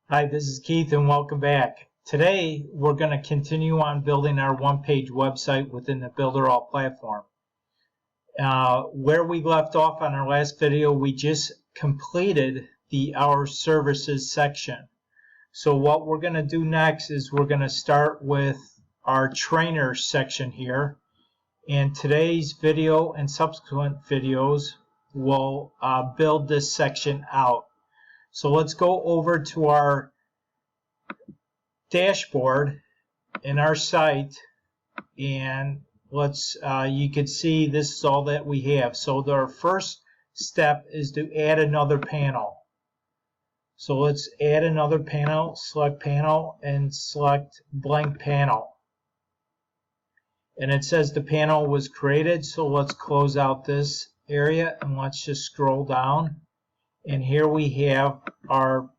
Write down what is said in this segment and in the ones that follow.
Hi, this is Keith and welcome back. Today we're going to continue on building our one-page website within the Builderall platform. Where we left off on our last video, we just completed the Our Services section. So what we're going to do next is we're going to start with our trainer section here. And today's video and subsequent videos will build this section out. So let's go over to our dashboard in our site, and let's you can see this is all that we have. So our first step is to add another panel. So let's add another panel, select panel, and select blank panel. And it says the panel was created, so let's close out this area and let's just scroll down. And here we have our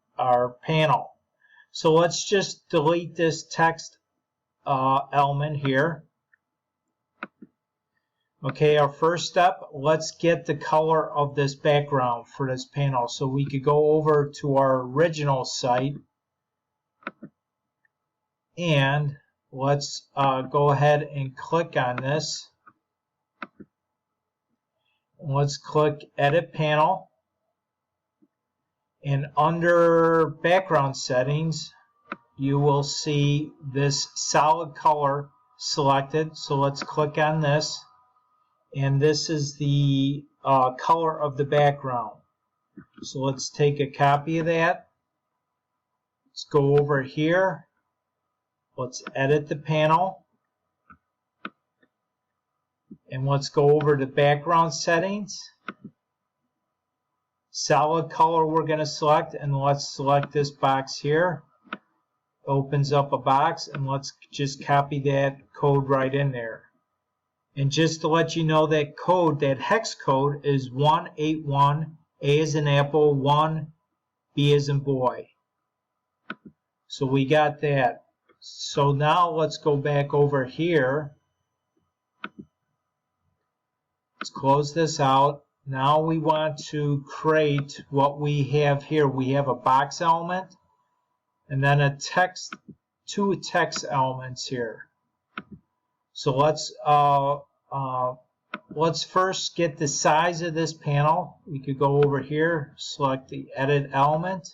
panel. So let's just delete this text element here. Okay, our first step, let's get the color of this background for this panel. So we could go over to our original site and let's go ahead and click on this. Let's click Edit Panel. And under background settings, you will see this solid color selected. So let's click on this. And this is the color of the background. So let's take a copy of that. Let's go over here. Let's edit the panel. And let's go over to background settings. Solid color we're going to select, and let's select this box here. Opens up a box, and let's just copy that code right in there. And just to let you know, that code, that hex code, is 181, A as in apple, 1, B as in boy. So we got that. So now let's go back over here. Let's close this out. Now we want to create what we have here. We have a box element and then a text, two text elements here. So let's first get the size of this panel. We could go over here, select the edit element,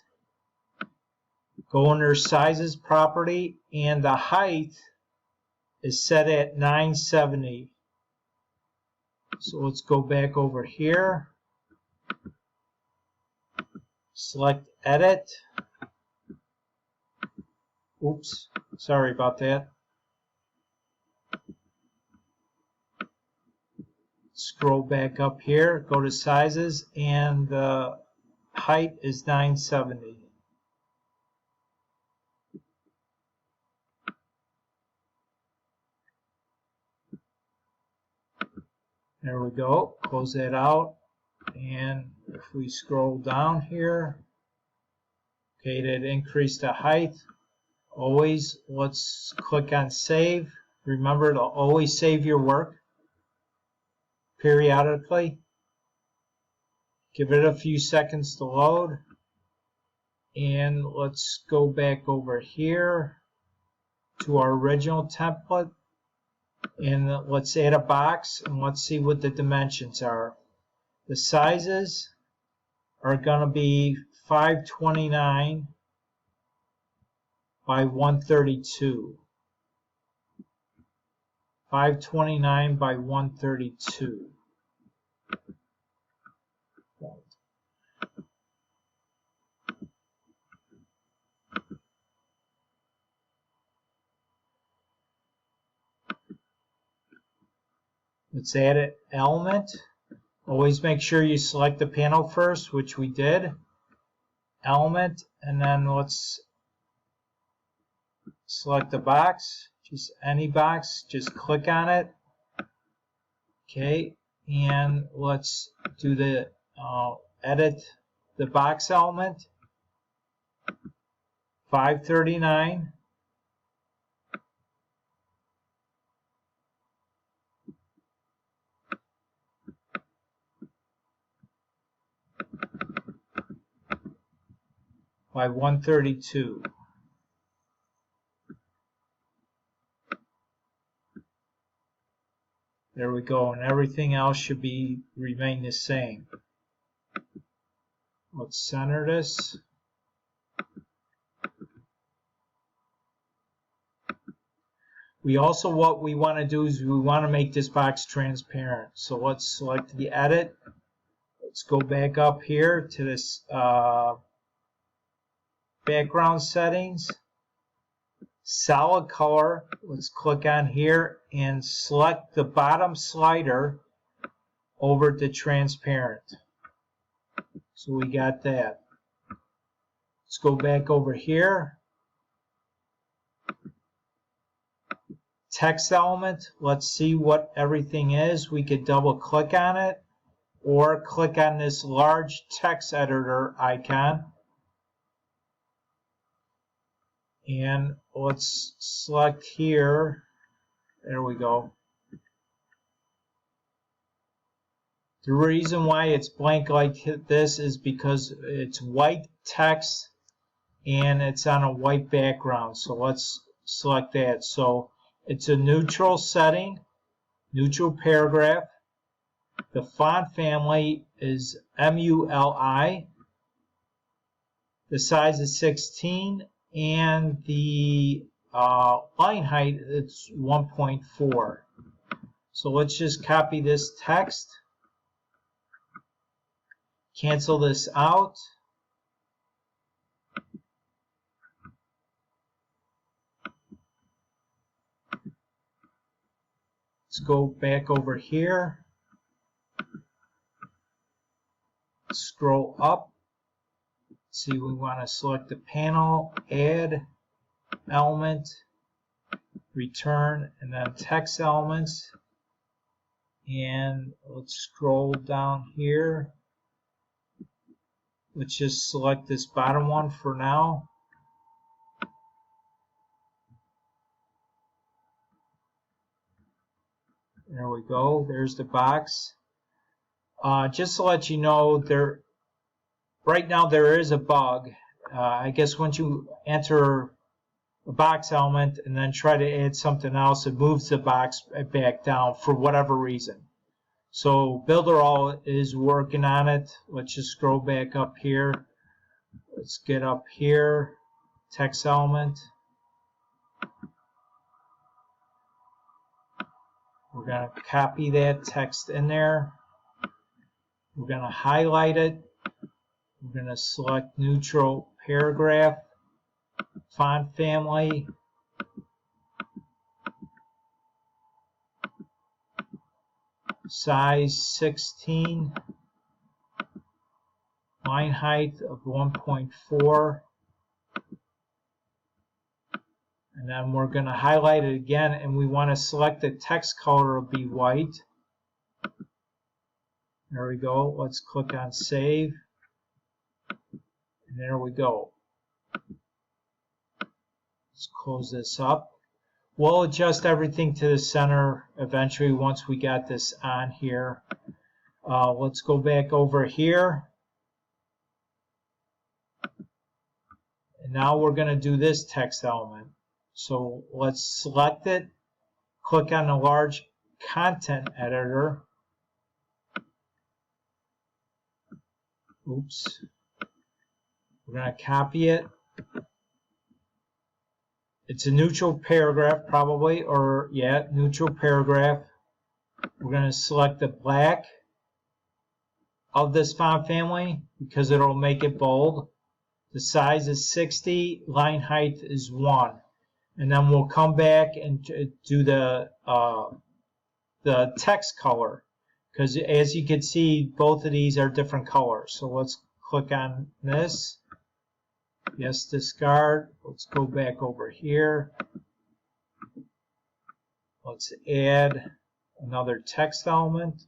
go under sizes property, and the height is set at 970. So let's go back over here, select edit. Oops, sorry about that. Scroll back up here, go to sizes, and the height is 970. There we go. Close that out. And if we scroll down here, okay, that increased the height. Always, let's click on save. Remember to always save your work periodically. Give it a few seconds to load. And let's go back over here to our original template. And let's add a box and let's see what the dimensions are. The sizes are going to be 529 by 132. 529 by 132. Let's add an element. Always make sure you select the panel first, which we did. Element, and then let's select the box, just any box, just click on it. Okay, and let's do the edit the box element. 539. by 132. There we go, and everything else should remain the same. Let's center this. What we want to do is we want to make this box transparent. So let's select the edit. Let's go back up here to this background settings. Solid color. Let's click on here and select the bottom slider over to transparent. So we got that. Let's go back over here. Text element. Let's see what everything is. We could double click on it or click on this large text editor icon. And let's select here. There we go. The reason why it's blank like this is because it's white text and it's on a white background. So let's select that. So it's a neutral setting, neutral paragraph. The font family is MULI. The size is 16 and the line height is 1.4. So let's just copy this text. Cancel this out. Let's go back over here. Scroll up. See, we want to select the panel, add, element, return, and then text elements. And let's scroll down here. Let's just select this bottom one for now. There we go. There's the box. Just to let you know, right now there is a bug. I guess once you enter a box element and then try to add something else, it moves the box back down for whatever reason. So Builderall is working on it. Let's just scroll back up here. Let's get up here, text element. We're going to copy that text in there. We're going to highlight it. We're going to select neutral paragraph, font family, size 16, line height of 1.4, and then we're going to highlight it again, and we want to select the text color to be white. There we go. Let's click on save, and there we go. Let's close this up. We'll adjust everything to the center eventually once we got this on here. Let's go back over here. And now we're going to do this text element. So let's select it, click on the large content editor. Oops. We're going to copy it. It's a neutral paragraph probably, or yeah, neutral paragraph. We're going to select the black of this font family because it'll make it bold. The size is 60, line height is 1. And then we'll come back and do the text color, because as you can see, both of these are different colors. So let's click on this. Yes, discard. Let's go back over here. Let's add another text element.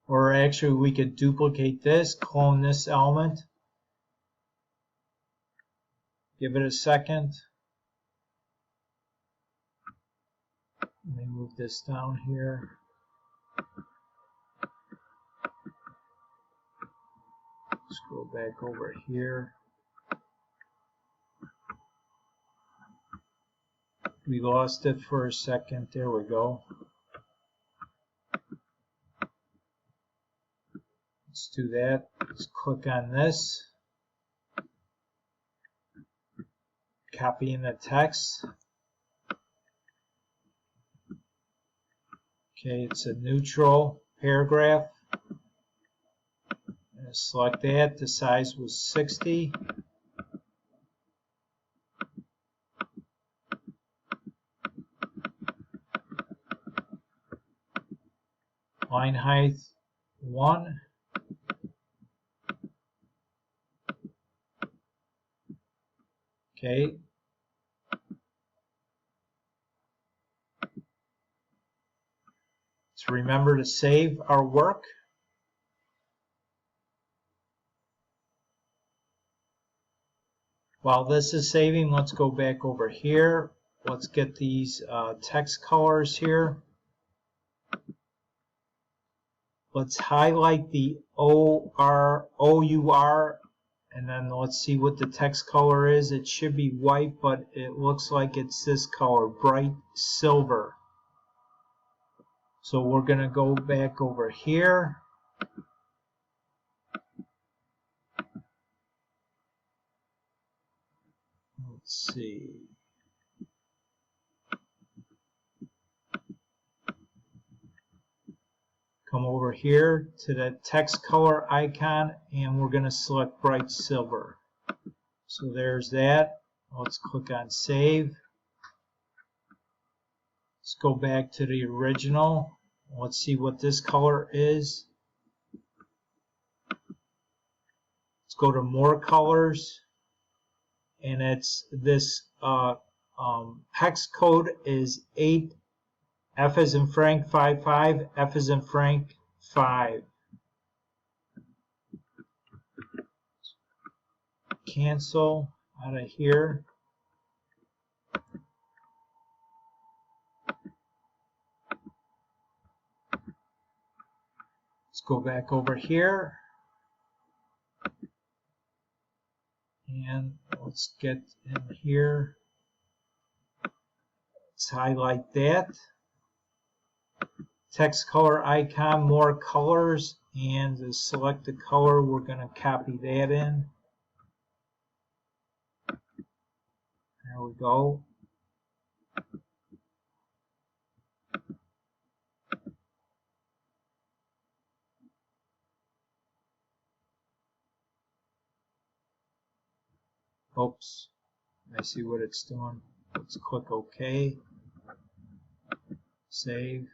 Or actually, we could duplicate this, clone this element. Give it a second. Let me move this down here. Scroll back over here. We lost it for a second. There we go. Let's do that. Let's click on this. Copying the text. Okay, it's a neutral paragraph. I'm going to select that. The size was 60. Line height 1. Okay. So remember to save our work. While this is saving, let's go back over here. Let's get these text colors here. Let's highlight the OUR, and then let's see what the text color is. It should be white, but it looks like it's this color, bright silver. So we're going to go back over here. Let's see. Come over here to the text color icon, and we're going to select bright silver. So there's that. Let's click on save. Let's go back to the original. Let's see what this color is. Let's go to more colors, and it's this hex code is 8 F as in Frank 55 F as in Frank 5. Cancel out of here. Let's go back over here. And let's get in here. Let's highlight that. Text color icon, more colors, and to select the color, we're going to copy that in. There we go. Oops, I see what it's doing. Let's click OK. Save.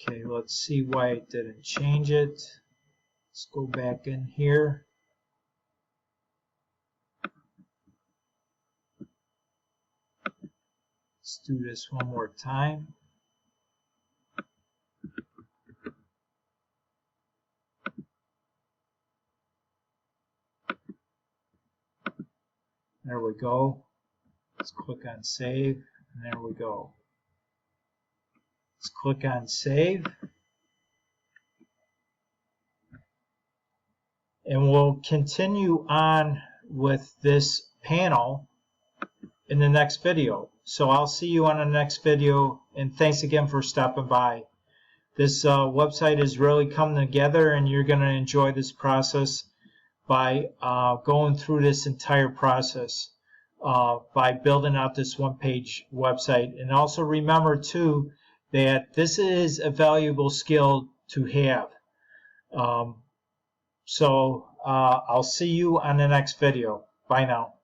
Okay, let's see why it didn't change it. Let's go back in here. Let's do this one more time. There we go. Let's click on save, and there we go. Let's click on save. And we'll continue on with this panel in the next video. So I'll see you on the next video, and thanks again for stopping by. This website is really coming together, and you're going to enjoy this process by going through this entire process by building out this one-page website. And also remember too that this is a valuable skill to have. So I'll see you on the next video. Bye now.